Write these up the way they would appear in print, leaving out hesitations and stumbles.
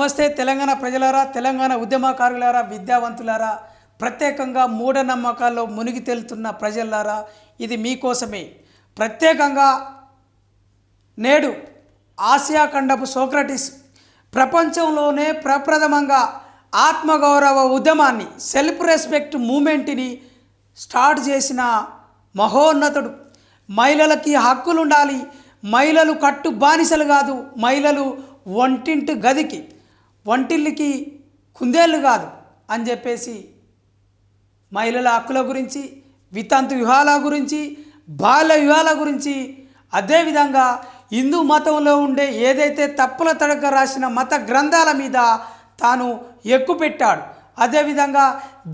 నమస్తే తెలంగాణ ప్రజలారా, తెలంగాణ ఉద్యమకారులారా, విద్యావంతులారా, ప్రత్యేకంగా మూఢనమ్మకాల్లో మునిగి తేలుతున్న ప్రజలారా, ఇది మీకోసమే. ప్రత్యేకంగా నేడు ఆసియా ఖండపు సోక్రటీస్ ప్రపంచంలోనే ప్రప్రథమంగా ఆత్మగౌరవ ఉద్యమాన్ని, సెల్ఫ్ రెస్పెక్ట్ మూమెంట్ని స్టార్ట్ చేసిన మహోన్నతుడు. మహిళలకి హక్కులు ఉండాలి, మహిళలు కట్టు బానిసలు కాదు, మహిళలు వంటిల్లికి కుందేళ్ళు కాదు అని చెప్పేసి మహిళల హక్కుల గురించి, వితంతు వివాహాల గురించి, బాల్య వివాహాల గురించి, అదేవిధంగా హిందూ మతంలో ఉండే ఏదైతే తప్పుల తడక రాసిన మత గ్రంథాల మీద తాను ఎక్కుపెట్టాడు. అదేవిధంగా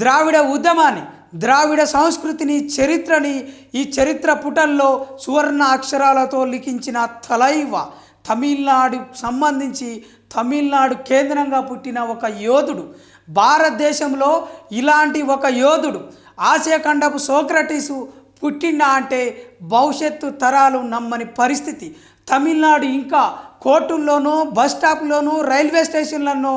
ద్రావిడ ఉద్యమాన్ని, ద్రావిడ సంస్కృతిని, చరిత్రని ఈ చరిత్ర పుటల్లో సువర్ణ అక్షరాలతో లిఖించిన తలైవ తమిళనాడు సంబంధించి తమిళనాడు కేంద్రంగా పుట్టిన ఒక యోధుడు. భారతదేశంలో ఇలాంటి ఒక యోధుడు ఆసియా ఖండపు సోక్రటీసు పుట్టిండా అంటే భవిష్యత్తు తరాలు నమ్మని పరిస్థితి. తమిళనాడు ఇంకా కోర్టుల్లోనూ, బస్ స్టాప్లోనూ, రైల్వే స్టేషన్లలో,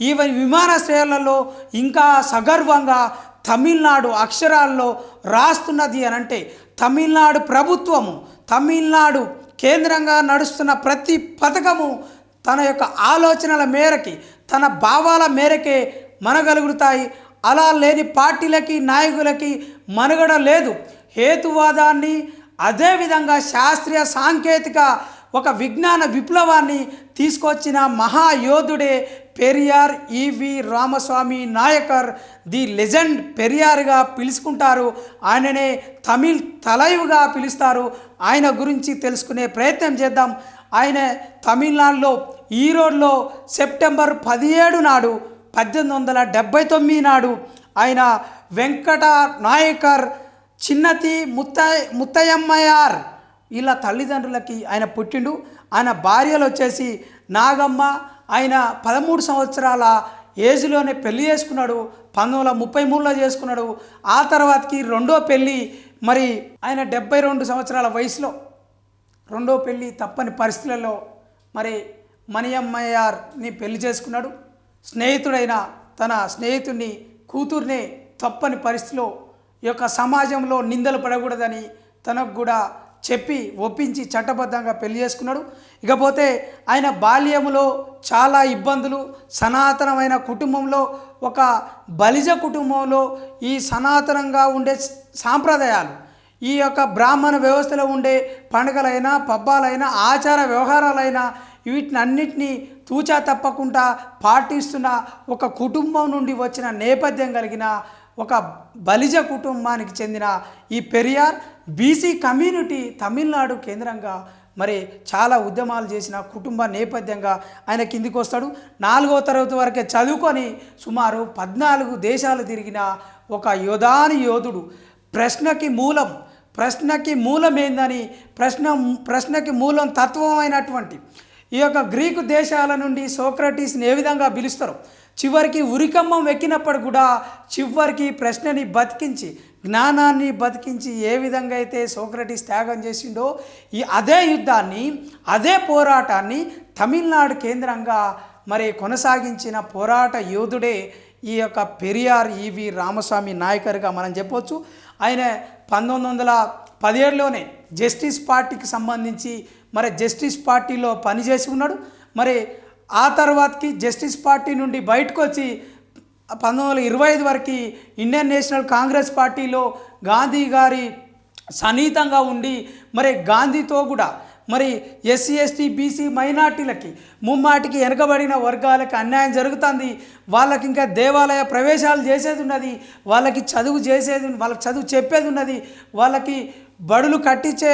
ఈవెన్ విమానాశ్రయాలలో ఇంకా సగర్వంగా తమిళనాడు అక్షరాల్లో రాస్తున్నది అని అంటే తమిళనాడు ప్రభుత్వము, తమిళనాడు కేంద్రంగా నడుస్తున్న ప్రతి పథకము తన యొక్క ఆలోచనల మేరకి, తన భావాల మేరకే మనగలుగుతాయి. అలా లేని పార్టీలకి, నాయకులకి మనుగడ లేదు. హేతువాదాన్ని, అదేవిధంగా శాస్త్రీయ సాంకేతిక ఒక విజ్ఞాన విప్లవాన్ని తీసుకొచ్చిన మహాయోధుడే పెరియార్ ఈవి రామస్వామి నాయకర్. ది లెజెండ్ పెరియార్గా పిలుచుకుంటారు. ఆయననే తమిళ్ తలైవ్గా పిలుస్తారు. ఆయన గురించి తెలుసుకునే ప్రయత్నం చేద్దాం. ఆయన తమిళనాడులో ఈరోడ్లో సెప్టెంబర్ 17 నాడు 1879 నాడు ఆయన వెంకట నాయకర్, చిన్నతి ముత్తయమ్మయార్ ఇలా తల్లిదండ్రులకి ఆయన పుట్టిండు. ఆయన భార్యలు వచ్చేసి నాగమ్మ. ఆయన 13 సంవత్సరాల ఏజ్లోనే పెళ్లి చేసుకున్నాడు. 1933లో చేసుకున్నాడు. ఆ తర్వాతకి రెండో పెళ్ళి, మరి ఆయన 72 సంవత్సరాల వయసులో రెండో పెళ్ళి తప్పని పరిస్థితులలో మరి మణియమ్మయార్ని పెళ్లి చేసుకున్నాడు. స్నేహితుడైన తన స్నేహితుడిని, కూతుర్నే తప్పని పరిస్థితిలో ఈ యొక్క సమాజంలో నిందలు పడకూడదని తనకు కూడా చెప్పి ఒప్పించి చట్టబద్ధంగా పెళ్లి చేసుకున్నాడు. ఇకపోతే ఆయన బాల్యంలో చాలా ఇబ్బందులు, సనాతనమైన కుటుంబంలో, ఒక బలిజ కుటుంబంలో ఈ సనాతనంగా ఉండే సాంప్రదాయాలు, ఈ యొక్క బ్రాహ్మణ వ్యవస్థలో ఉండే పండుగలైనా, పబ్బాలైనా, ఆచార వ్యవహారాలైనా వీటిని అన్నిటినీ తూచా తప్పకుండా పాటిస్తున్న ఒక కుటుంబం నుండి వచ్చిన నేపథ్యం కలిగిన ఒక బలిజ కుటుంబానికి చెందిన ఈ పెరియార్ బీసీ కమ్యూనిటీ తమిళనాడు కేంద్రంగా మరి చాలా ఉద్యమాలు చేసిన కుటుంబ నేపథ్యంగా ఆయన కిందికి వస్తాడు. 4వ తరగతి వరకే చదువుకొని సుమారు 14 దేశాలు తిరిగిన ఒక యోధుడు. ప్రశ్నకి మూలం ఏందని, ప్రశ్నకి మూలం తత్వమైనటువంటి ఈ యొక్క గ్రీకు దేశాల నుండి సోక్రటీస్ని ఏ విధంగా పిలుస్తారు, చివరికి ఉరికమ్మం ఎక్కినప్పుడు కూడా చివరికి ప్రశ్నని బతికించి, జ్ఞానాన్ని బతికించి ఏ విధంగా అయితే సోక్రటీస్ త్యాగం చేసిండో అదే యుద్ధాన్ని, అదే పోరాటాన్ని తమిళనాడు కేంద్రంగా మరి కొనసాగించిన పోరాట యోధుడే ఈ యొక్క పెరియార్ ఈవి రామస్వామి నాయకర్గా మనం చెప్పొచ్చు. ఆయన 1917లోనే జస్టిస్ పార్టీకి సంబంధించి మరి జస్టిస్ పార్టీలో పనిచేసి ఉన్నాడు. మరి ఆ తర్వాతకి జస్టిస్ పార్టీ నుండి బయటకు వచ్చి 1925 వరకు ఇండియన్ నేషనల్ కాంగ్రెస్ పార్టీలో గాంధీ గారి సన్నిహితంగా ఉండి మరి గాంధీతో కూడా మరి ఎస్సీ ఎస్టీ బీసీ మైనార్టీలకి, ముమ్మాటికి వెనకబడిన వర్గాలకి అన్యాయం జరుగుతుంది, వాళ్ళకి ఇంకా దేవాలయ ప్రవేశాలు చేసేది ఉన్నది, వాళ్ళకి చదువు చెప్పేది ఉన్నది, వాళ్ళకి బడులు కట్టించే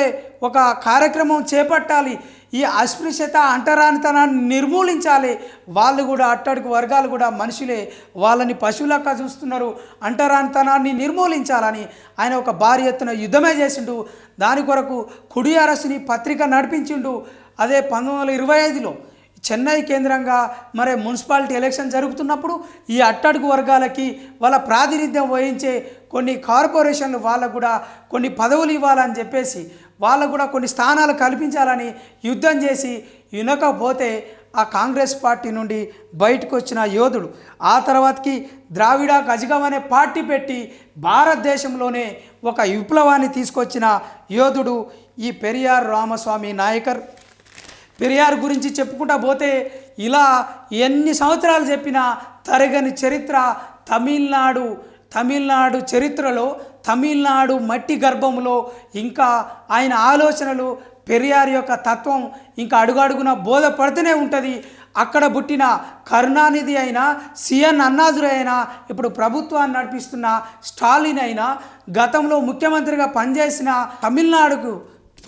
ఒక కార్యక్రమం చేపట్టాలి, ఈ అస్పృశ్యత అంటరానితనాన్ని నిర్మూలించాలి, వాళ్ళు కూడా అట్టడుగు వర్గాలు కూడా మనుషులే, వాళ్ళని పశువులక్క చూస్తున్నారు, అంటరానితనాన్ని నిర్మూలించాలని ఆయన ఒక భారీ ఎత్తున యుద్ధమే చేసిండు. దాని కొరకు కుడియారస్ని పత్రిక నడిపించిండు. అదే 1925లో చెన్నై కేంద్రంగా మరి మున్సిపాలిటీ ఎలక్షన్ జరుగుతున్నప్పుడు ఈ అట్టడుగు వర్గాలకి వాళ్ళ ప్రాతినిధ్యం వహించే కొన్ని కార్పొరేషన్లు వాళ్ళకు కూడా కొన్ని పదవులు ఇవ్వాలని చెప్పేసి వాళ్ళకు కూడా కొన్ని స్థానాలు కల్పించాలని యుద్ధం చేసి వినకపోతే ఆ కాంగ్రెస్ పార్టీ నుండి బయటకు వచ్చిన యోధుడు. ఆ తర్వాతకి ద్రావిడ కజగం అనే పార్టీ పెట్టి భారతదేశంలోనే ఒక విప్లవాన్ని తీసుకొచ్చిన యోధుడు ఈ పెరియార్ రామస్వామి నాయకర్. పెరియార్ గురించి చెప్పుకుంటా పోతే ఇలా ఎన్ని సంవత్సరాలు చెప్పినా తరగని చరిత్ర తమిళనాడు చరిత్రలో, తమిళనాడు మట్టి గర్భంలో ఇంకా ఆయన ఆలోచనలు, పెరియార్ యొక్క తత్వం ఇంకా అడుగడుగున బోధపడుతూనే ఉంటుంది. అక్కడ పుట్టిన కరుణానిధి అయినా, సిఎన్ అన్నాదురై అయినా, ఇప్పుడు ప్రభుత్వాన్ని నడిపిస్తున్న స్టాలిన్ అయినా, గతంలో ముఖ్యమంత్రిగా పనిచేసిన తమిళనాడుకు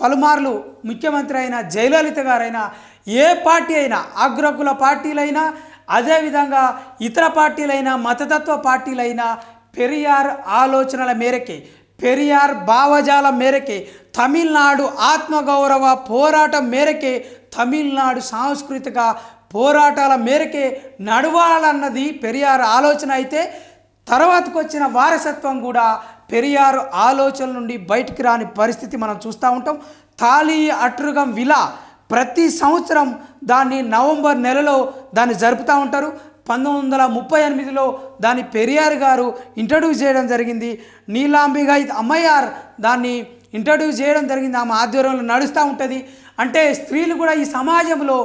పలుమార్లు ముఖ్యమంత్రి అయిన జయలలిత గారైనా, ఏ పార్టీ అయినా, అగ్రకుల పార్టీలైనా, అదేవిధంగా ఇతర పార్టీలైనా, మతతత్వ పార్టీలైనా పెరియార్ ఆలోచనల మేరకే, పెరియార్ భావజాలం మేరకే, తమిళనాడు ఆత్మగౌరవ పోరాటం మేరకే, తమిళనాడు సాంస్కృతిక పోరాటాల మేరకే నడవాలన్నది పెరియార్ ఆలోచన అయితే, తర్వాతకు వచ్చిన వారసత్వం కూడా పెరియార్ ఆలోచనల నుండి బయటికి రాని పరిస్థితి మనం చూస్తూ ఉంటాం. తాళి అట్రుగం విలా ప్రతి సంవత్సరం దాన్ని నవంబర్ నెలలో దాన్ని జరుపుతూ ఉంటారు. 1938లో దాన్ని పెరియార్ గారు ఇంట్రడ్యూస్ చేయడం జరిగింది. నీలాంబిగా అమ్మయార్ దాన్ని ఇంట్రడ్యూస్ చేయడం జరిగింది. ఆమె ఆధ్వర్యంలో నడుస్తూ ఉంటుంది. అంటే స్త్రీలు కూడా ఈ సమాజంలో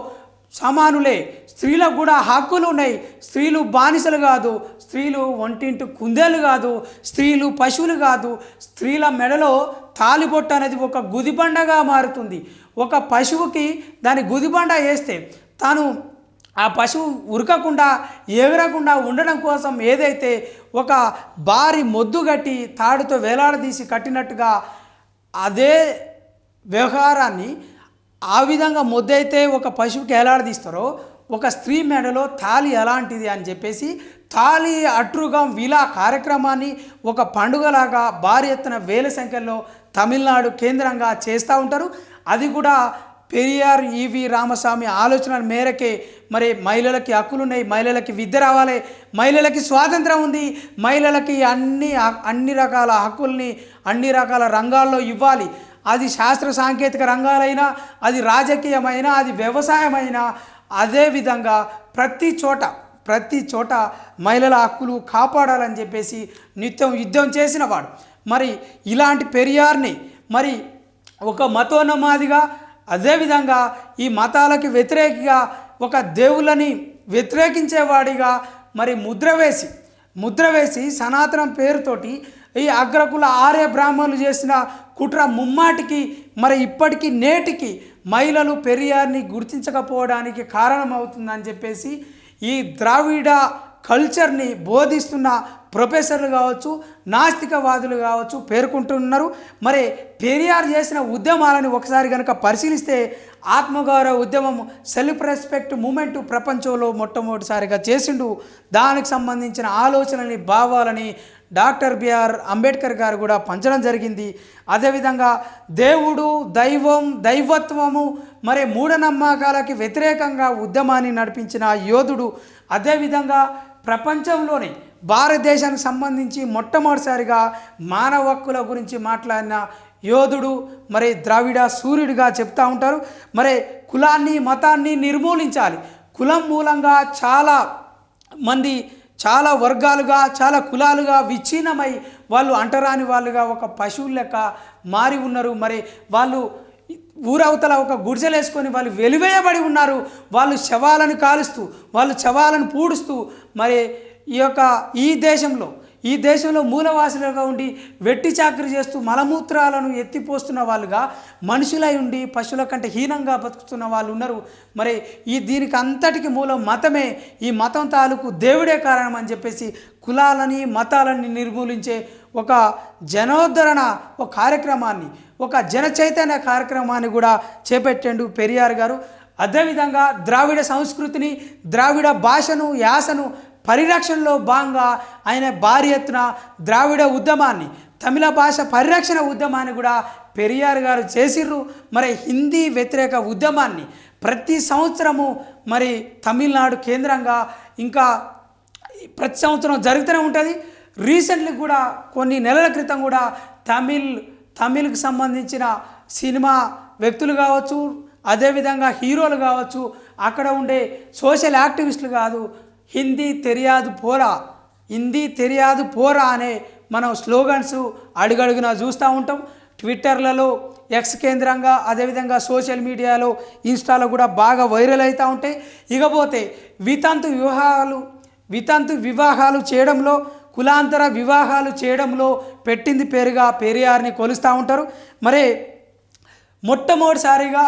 సమానులే, స్త్రీలకు కూడా హక్కులు ఉన్నాయి. స్త్రీలు బానిసలు కాదు, స్త్రీలు ఒంటింటి కుందేలు కాదు, స్త్రీలు పశువులు కాదు. స్త్రీల మెడలో తాలిబొట్టు అనేది ఒక గుదిబండగా మారుతుంది. ఒక పశువుకి దాని గుదిబండ వేస్తే తాను ఆ పశువు ఉరకకుండా ఎగరకుండా ఉండడం కోసం ఏదైతే ఒక భారీ మొద్దు కట్టి తాడుతో వేలాడదీసి కట్టినట్టుగా అదే వ్యవహారాన్ని ఆ విధంగా మొద్దైతే ఒక పశువుకి ఎలాడదీస్తారో ఒక స్త్రీ మెడలో తాళి ఎలాంటిది అని చెప్పేసి తాళి అట్రుగం విలా కార్యక్రమాన్ని ఒక పండుగలాగా భారీ ఎత్తున వేల సంఖ్యలో తమిళనాడు కేంద్రంగా చేస్తూ ఉంటారు. అది కూడా పెరియార్ ఈవి రామస్వామి ఆలోచనల మేరకే. మరి మహిళలకి హక్కులు ఉన్నాయి, మహిళలకి విద్య రావాలి, మహిళలకి స్వాతంత్రం ఉంది, మహిళలకి అన్ని రకాల హక్కుల్ని అన్ని రకాల రంగాల్లో ఇవ్వాలి. అది శాస్త్ర సాంకేతిక రంగాలైనా, అది రాజకీయమైనా, అది వ్యవసాయమైనా, అదేవిధంగా ప్రతి చోట మహిళల హక్కులు కాపాడాలని చెప్పేసి నిత్యం యుద్ధం చేసిన వాడు. మరి ఇలాంటి పెరియార్ని మరి ఒక మతోన్మాదిగా, అదేవిధంగా ఈ మతాలకి వ్యతిరేకిగా, ఒక దేవుళ్ళని వ్యతిరేకించేవాడిగా మరి ముద్ర వేసి సనాతనం పేరుతోటి ఈ అగ్రకుల ఆర్య బ్రాహ్మణులు చేసిన కుట్ర ముమ్మాటికి మరి ఇప్పటికీ నేటికి మహిళలు పెరియార్ని గుర్తించకపోవడానికి కారణమవుతుందని చెప్పేసి ఈ ద్రావిడ కల్చర్ని బోధిస్తున్న ప్రొఫెసర్లు కావచ్చు, నాస్తికవాదులు కావచ్చు పేర్కొంటున్నారు. మరి పెరియార్ చేసిన ఉద్యమాలను ఒకసారి కనుక పరిశీలిస్తే ఆత్మగౌరవ ఉద్యమం, సెల్ఫ్ రెస్పెక్ట్ మూమెంట్ ప్రపంచంలో మొట్టమొదటిసారిగా చేసిండు. దానికి సంబంధించిన ఆలోచనని, భావాలని డాక్టర్ బిఆర్ అంబేద్కర్ గారు కూడా పంచడం జరిగింది. అదేవిధంగా దేవుడు, దైవత్వము మరి మూఢనమ్మకాలకి వ్యతిరేకంగా ఉద్యమాన్ని నడిపించిన యోధుడు. అదేవిధంగా ప్రపంచంలోనే భారతదేశానికి సంబంధించి మొట్టమొదటిసారిగా మానవ హక్కుల గురించి మాట్లాడిన యోధుడు మరి ద్రావిడ సూర్యుడిగా చెప్తూ ఉంటారు. మరి కులాన్ని, మతాన్ని నిర్మూలించాలి. కులం మూలంగా చాలా మంది చాలా వర్గాలుగా, చాలా కులాలుగా విచ్ఛిన్నమై వాళ్ళు అంటరాని వాళ్ళుగా ఒక పశువుల లెక్క మారి ఉన్నారు. మరి వాళ్ళు ఊరవతల ఒక గుడిసెలేసుకొని వాళ్ళు వెలివేయబడి ఉన్నారు. వాళ్ళు శవాలను కాలుస్తూ, వాళ్ళు శవాలను పూడుస్తూ మరి ఈ దేశంలో మూలవాసులుగా ఉండి వెట్టి చాకరీ చేస్తూ మలమూత్రాలను ఎత్తిపోస్తున్న వాళ్ళుగా మనుషులై ఉండి పశువుల కంటే హీనంగా బతుకుతున్న వాళ్ళు ఉన్నారు. మరి దీనికి అంతటికి మూలం మతమే. ఈ మతం తాలూకు దేవుడే కారణం అని చెప్పేసి కులాలని, మతాలని నిర్మూలించే ఒక జనోద్ధరణ ఒక కార్యక్రమాన్ని, ఒక జన చైతన్య కార్యక్రమాన్ని కూడా చేపట్టాడు పెరియార్ గారు. అదేవిధంగా ద్రావిడ సంస్కృతిని, ద్రావిడ భాషను, యాసను పరిరక్షణలో భాగంగా ఆయన భారీ ఎత్తున ద్రావిడ ఉద్యమాన్ని, తమిళ భాష పరిరక్షణ ఉద్యమాన్ని కూడా పెరియార్ గారు చేసిర్రు. మరి హిందీ వ్యతిరేక ఉద్యమాన్ని ప్రతి సంవత్సరము మరి తమిళనాడు కేంద్రంగా ఇంకా ప్రతి సంవత్సరం జరుగుతూనే ఉంటుంది. రీసెంట్లీ కూడా కొన్ని నెలల క్రితం కూడా తమిళ్కి సంబంధించిన సినిమా వ్యక్తులు కావచ్చు, అదేవిధంగా హీరోలు కావచ్చు, అక్కడ ఉండే సోషల్ యాక్టివిస్టులు కాదు, హిందీ తెలియదు పోరా అనే మనం స్లోగన్స్ అడుగడుగునా చూస్తూ ఉంటాం. ట్విట్టర్లలో, ఎక్స్ కేంద్రంగా, అదేవిధంగా సోషల్ మీడియాలో, ఇన్స్టాలో కూడా బాగా వైరల్ అవుతూ ఉంటాయి. ఇకపోతే వితంతు వివాహాలు చేయడంలో, కులాంతర వివాహాలు చేయడంలో పెట్టింది పేరుగా పెరియార్ని కొలుస్తూ ఉంటారు. మరి మొట్టమొదటిసారిగా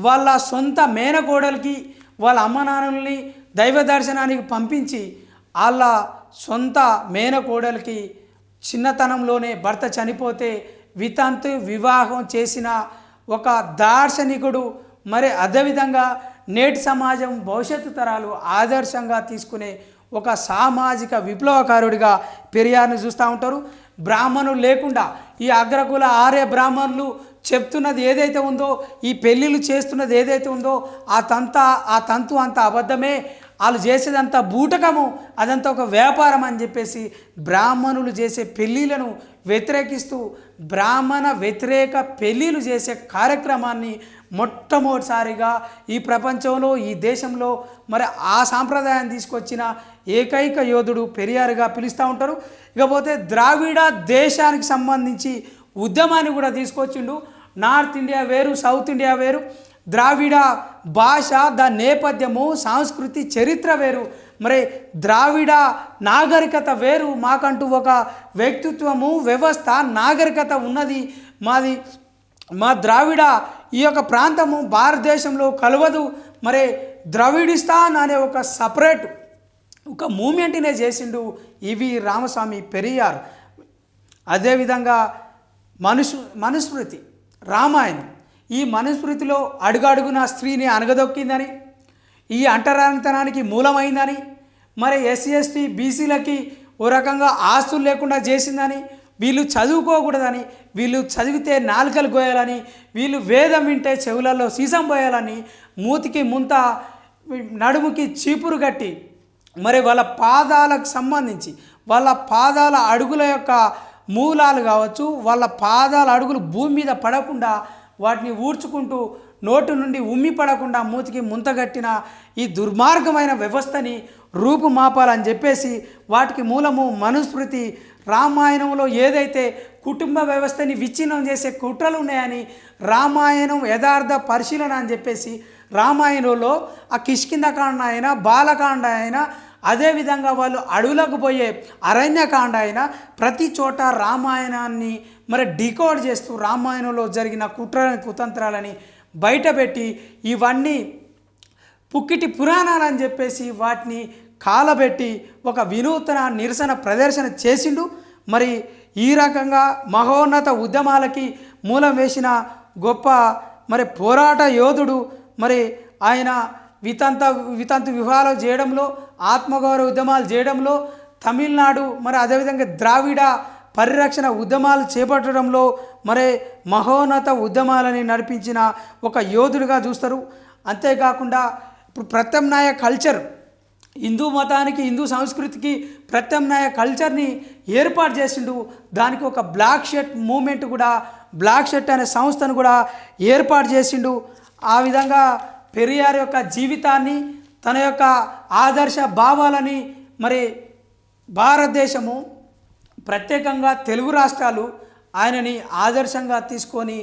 వాళ్ళ సొంత మేనకోడలికి వాళ్ళ అమ్మ నాన్నల్ని దైవ దర్శనానికి పంపించి వాళ్ళ సొంత మేనకోడలికి చిన్నతనంలోనే భర్త చనిపోతే వితంతు వివాహం చేసిన ఒక దార్శనికుడు. మరి అదేవిధంగా నేటి సమాజం భవిష్యత్తు తరాలు ఆదర్శంగా తీసుకునే ఒక సామాజిక విప్లవకారుడిగా పెరియార్ని చూస్తూ ఉంటారు. బ్రాహ్మణులు లేకుండా ఈ అగ్రకుల ఆర్య బ్రాహ్మణులు చెప్తున్నది ఏదైతే ఉందో, ఈ పెళ్ళిళ్ళు చేస్తున్నది ఏదైతే ఉందో ఆ తంతు అంత అబద్ధమే, వాళ్ళు చేసేదంతా బూటకము, అదంతా ఒక వ్యాపారం అని చెప్పేసి బ్రాహ్మణులు చేసే పెళ్ళిళ్ళను వ్యతిరేకిస్తూ బ్రాహ్మణ వ్యతిరేక పెళ్ళిళ్ళు చేసే కార్యక్రమాన్ని మొట్టమొదటిసారిగా ఈ ప్రపంచంలో, ఈ దేశంలో మరి ఆ సాంప్రదాయాన్ని తీసుకొచ్చిన ఏకైక యోధుడు పెరియారుగా పిలుస్తూ ఉంటారు. ఇకపోతే ద్రావిడ దేశానికి సంబంధించి ఉద్యమాన్ని కూడా తీసుకొచ్చిండు. నార్త్ ఇండియా వేరు, సౌత్ ఇండియా వేరు, ద్రావిడ భాష, దాని నేపథ్యము, సంస్కృతి, చరిత్ర వేరు. మరి ద్రావిడ నాగరికత వేరు, మాకంటూ ఒక వ్యక్తిత్వము, వ్యవస్థ, నాగరికత ఉన్నది మాది. మా ద్రావిడ ఈ యొక్క ప్రాంతము భారతదేశంలో కలవదు. మరి ద్రవిడిస్తాన్ అనే ఒక సపరేట్ ఒక మూమెంట్నే చేసిండు ఇవి రామస్వామి పెరియార్. అదేవిధంగా మనుస్మృతి, రామాయణం, ఈ మనుస్మృతిలో అడుగడుగున స్త్రీని అనగదొక్కిందని, ఈ అంటరానితనానికి మూలమైందని, మరి ఎస్సీ ఎస్టీ బీసీలకి ఓ రకంగా ఆస్తులు లేకుండా చేసిందని, వీళ్ళు చదువుకోకూడదని, వీళ్ళు చదివితే నాలుకలు గోయాలని, వీళ్ళు వేదం వింటే చెవులలో సీసం పోయాలని, మూతికి ముంత, నడుముకి చీపురు కట్టి మరి వాళ్ళ పాదాలకు సంబంధించి వాళ్ళ పాదాల అడుగుల యొక్క మూలాలు కావచ్చు, వాళ్ళ పాదాల అడుగులు భూమి మీద పడకుండా వాటిని ఊడ్చుకుంటూ నోటు నుండి ఉమ్మి పడకుండా మూతికి ముంతగట్టిన ఈ దుర్మార్గమైన వ్యవస్థని రూపుమాపాలని చెప్పేసి వాటికి మూలము మనుస్మృతి. రామాయణంలో ఏదైతే కుటుంబ వ్యవస్థని విచ్ఛిన్నం చేసే కుట్రలు ఉన్నాయని రామాయణం యథార్థ పరిశీలన అని చెప్పేసి రామాయణంలో ఆ కిష్కింధకాండ అయినా, బాలకాండ అయినా, అదేవిధంగా వాళ్ళు అడవులకు పోయే అరణ్యకాండ అయినా ప్రతి చోట రామాయణాన్ని మరి డికోడ్ చేస్తూ రామాయణంలో జరిగిన కుతంత్రాలని బయటపెట్టి ఇవన్నీ పుక్కిటి పురాణాలని చెప్పేసి వాటిని కాలబెట్టి ఒక వినూతన నిరసన ప్రదర్శన చేసిండు. మరి ఈ రకంగా మహోన్నత ఉద్యమాలకి మూలం వేసిన గొప్ప మరి పోరాట యోధుడు. మరి ఆయన వితంతు వివాహాలు చేయడంలో, ఆత్మగౌరవ ఉద్యమాలు చేయడంలో, తమిళనాడు మరి అదేవిధంగా ద్రావిడ పరిరక్షణ ఉద్యమాలు చేపట్టడంలో మరి మహోన్నత ఉద్యమాలని నడిపించిన ఒక యోధుడిగా చూస్తారు. అంతేకాకుండా ఇప్పుడు ప్రత్యామ్నాయ కల్చర్, హిందూ మతానికి, హిందూ సంస్కృతికి ప్రత్యామ్నాయ కల్చర్ని ఏర్పాటు చేసిండు. దానికి ఒక బ్లాక్ షర్ట్ మూమెంట్ కూడా, బ్లాక్ షర్ట్ అనే సంస్థను కూడా ఏర్పాటు చేసిండు. ఆ విధంగా పెరియార్ యొక్క జీవితాన్ని, తన యొక్క ఆదర్శ భావాలని మరి భారతదేశము ప్రత్యేకంగా తెలుగు రాష్ట్రాలు ఆయనని ఆదర్శంగా తీసుకొని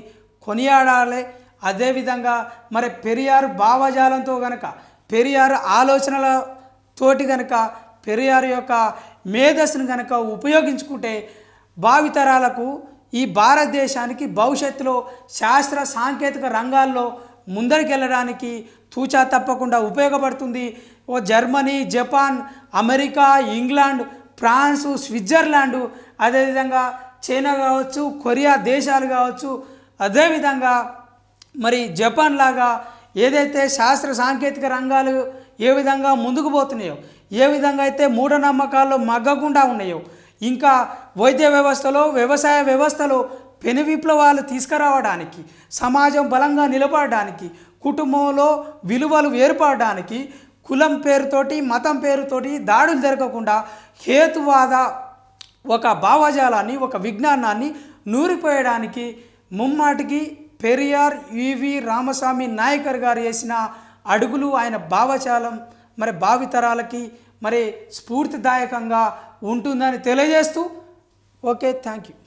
కొనియాడాలి. అదేవిధంగా మరి పెరియార్ భావజాలంతో గనక, పెరియార్ ఆలోచనలతోటి గనక, పెరియార్ యొక్క మేధస్సును గనక ఉపయోగించుకుంటే భావితరాలకు, ఈ భారతదేశానికి భవిష్యత్తులో శాస్త్ర సాంకేతిక రంగాల్లో ముందరికెళ్ళడానికి తూచా తప్పకుండా ఉపయోగపడుతుంది. ఓ Germany, Japan, America, England, France, Switzerland, అదేవిధంగా చైనా కావచ్చు, కొరియా దేశాలు కావచ్చు, అదేవిధంగా మరి జపాన్ లాగా ఏదైతే శాస్త్ర సాంకేతిక రంగాలు ఏ విధంగా ముందుకు పోతున్నాయో, ఏ విధంగా అయితే మూఢనమ్మకాల్లో మగ్గకుండా ఉన్నాయో, ఇంకా వైద్య వ్యవస్థలో, వ్యవసాయ వ్యవస్థలో పెను విప్లవాలు తీసుకురావడానికి, సమాజం బలంగా నిలబడడానికి, కుటుంబంలో విలువలు ఏర్పడడానికి, కులం పేరుతోటి, మతం పేరుతోటి దాడులు జరగకుండా హేతువాద ఒక భావజాలాన్ని, ఒక విజ్ఞానాన్ని నూరిపోయడానికి ముమ్మాటికి పెరియార్ ఈవి రామస్వామి నాయకర్ గారు చేసిన అడుగులు, ఆయన భావజాలం మరి భావితరాలకి మరి స్ఫూర్తిదాయకంగా ఉంటుందని తెలియజేస్తూ ఓకే, థ్యాంక్ యూ.